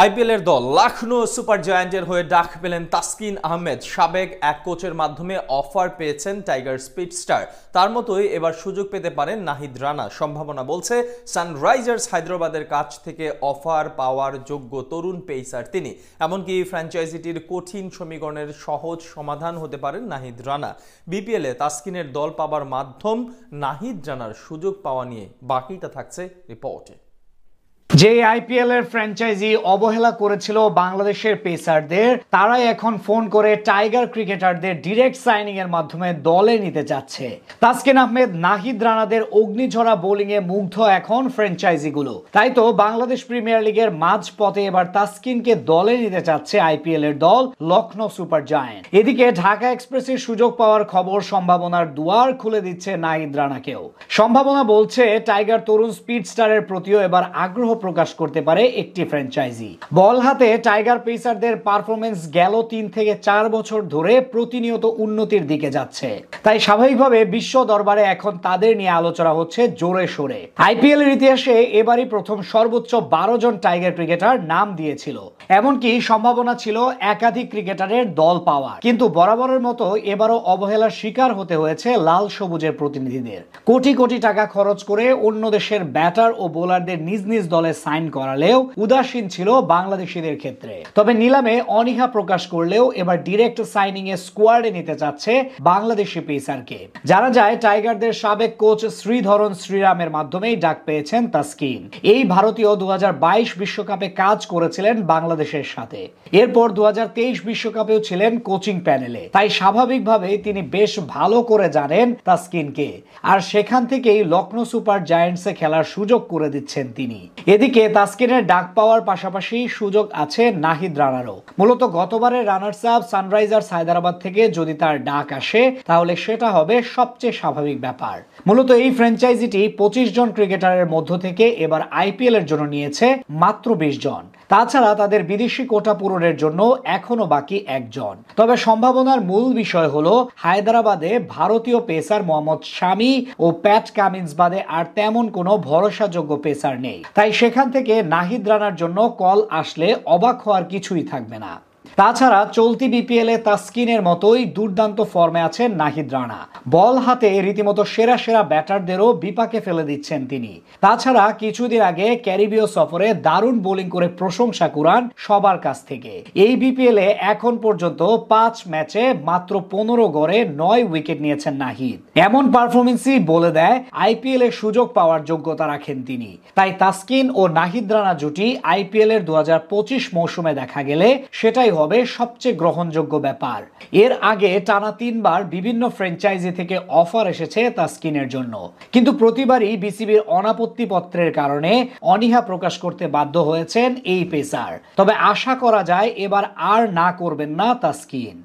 আইপিএলের দল লখনৌ সুপার জায়ান্টের হয়ে ডাক পেলেন তাসকিন আহমেদ। সাবেক এক কোচের মাধ্যমে অফার পেয়েছেন টাইগার স্পিডস্টার। তার মতোই এবার সুযোগ পেতে পারেন নাহিদ রানা। সম্ভাবনা বলছে সানরাইজার্স হায়দ্রাবাদের কাছ থেকে অফার পাওয়ার যোগ্য তরুণ পেসার তিনি। এমনকি ফ্র্যাঞ্চাইজিটির কঠিন সমীকরণের সহজ সমাধান হতে পারেন নাহিদ রানা। বিপিএলে তাসকিনের দল পাবার মাধ্যম নাহিদ রানার সুযোগ পাওয়া নিয়ে বাকিটা থাকছে রিপোর্টে। যে আইপিএল এর ফ্র্যাঞ্চাইজি অবহেলা করেছিল বাংলাদেশের পেসারদের, তারাই এখন ফোন করে টাইগার ক্রিকেটারদের ডিরেক্ট সাইনিং এর মাধ্যমে দলে নিতে চাচ্ছে। তাসকিন আহমেদ, নাহিদ রানাদের অগ্নিঝরা বোলিং এ মুগ্ধ এখন ফ্র্যাঞ্চাইজিগুলো। তাই তো বাংলাদেশ প্রিমিয়ার লিগের মাঝপথে এবার তাসকিনকে দলে নিতে চাচ্ছে আইপিএল এর দল লখনৌ সুপার জায়ান্ট। এদিকে ঢাকা এক্সপ্রেসের সুযোগ পাওয়ার খবর সম্ভাবনার দুয়ার খুলে দিচ্ছে নাহিদ রানাকেও। সম্ভাবনা বলছে টাইগার তরুণ স্পিডস্টারের প্রতিও এবার আগ্রহ প্রকাশ করতে পারে একটি ফ্র্যাঞ্চাইজি। বল হাতে টাইগার পেসারদের পারফরমেন্স গেল 3 থেকে 4 বছর ধরে প্রতিনিয়ত উন্নতির দিকে যাচ্ছে। তাই স্বাভাবিকভাবে বিশ্ব দরবারে এখন তাদের নিয়ে আলোচনা হচ্ছে জোরে সোরে। আইপিএল এর ইতিহাসে এবারই প্রথম সর্বোচ্চ 12 জন টাইগার ক্রিকেটার নাম দিয়েছিল। এমনকি সম্ভাবনা ছিল একাধিক ক্রিকেটারের দল পাওয়া, কিন্তু বরাবরের মতো এবারও অবহেলার শিকার হতে হয়েছে লাল সবুজের প্রতিনিধিদের। কোটি কোটি টাকা খরচ করে অন্য দেশের ব্যাটার ও বোলারদের নিজ নিজ দলে সাইন করালেও উদাসীন ছিল বাংলাদেশিদের ক্ষেত্রে। তবে নিলামে অনীহা প্রকাশ করলেও এবার ডিরেক্ট সাইনিং এ স্কোয়াডে নিতে চাচ্ছে বাংলাদেশি পেসারকে। জানা যায় টাইগারদের সাবেক কোচ শ্রীধরন শ্রীরামের মাধ্যমেই ডাক পেয়েছেন তাসকিন। এই ভারতীয় 2022 বিশ্বকাপে কাজ করেছিলেন বাংলাদেশের সাথে। এরপর 2023 বিশ্বকাপেও ছিলেন কোচিং প্যানেলে। তাই স্বাভাবিকভাবেই তিনি বেশ ভালো করে জানেন তাসকিনকে, আর সেখান থেকেই লখনৌ সুপার জায়ান্টসে খেলার সুযোগ করে দিচ্ছেন তিনি। এদিকে তাসকিনের ডাক পাওয়ার পাশাপাশি সুযোগ আছে নাহিদ রানারও। মূলত গতবারের রানার্স আপ সানরাইজার্স হায়দ্রাবাদ থেকে যদি তার ডাক আসে, তাহলে সেটা হবে সবচেয়ে স্বাভাবিক ব্যাপার। মূলত এই ফ্র্যাঞ্চাইজিটি 25 জন ক্রিকেটারের মধ্য থেকে এবার আইপিএল এর জন্য নিয়েছে মাত্র 20 জন। তাছাড়া তাদের বিদেশি কোটা পূরণের জন্য এখনো বাকি 1 জন। তবে সম্ভাবনার মূল বিষয় হলো হায়দ্রাবাদে ভারতীয় পেসার মোহাম্মদ শামি ও প্যাট কামিন্স বাদে আর তেমন কোনো ভরসাযোগ্য পেসার নেই। তাই সেখান থেকে নাহিদ রানার জন্য কল আসলে অবাক হওয়ার কিছুই থাকবে না। তাছাড়া চলতি বিপিএল এ তাসকিনের মতোই দুর্দান্ত ফর্মে আছেন নাহিদ রানা। বল হাতে রীতিমতো সেরা সেরা ব্যাটারদেরও বিপাকে ফেলে দিচ্ছেন তিনি। তাছাড়া কিছুদিন আগে ক্যারিবীয় সফরে দারুণ বোলিং করে প্রশংসা কুড়ান সবার কাছ থেকে। এই বিপিএল এ এখন পর্যন্ত 5 ম্যাচে মাত্র 15 গড়ে 9 উইকেট নিয়েছেন নাহিদ। এমন পারফরমেন্সই বলে দেয় আইপিএল এর সুযোগ পাওয়ার যোগ্যতা রাখেন তিনি। তাই তাসকিন ও নাহিদ রানা জুটি আইপিএল এর 2025 মৌসুমে দেখা গেলে সেটাই হবে সবচেয়ে গ্রহণযোগ্য ব্যাপার। এর আগে টানা 3 বার বিভিন্ন ফ্র্যাঞ্চাইজি থেকে অফার এসেছে তাসকিনের জন্য, কিন্তু প্রতিবারই বিসিবির অনাপত্তি পত্রের কারণে অনীহা প্রকাশ করতে বাধ্য হয়েছেন এই পেসার। তবে আশা করা যায় এবার আর না করবেন না তাসকিন।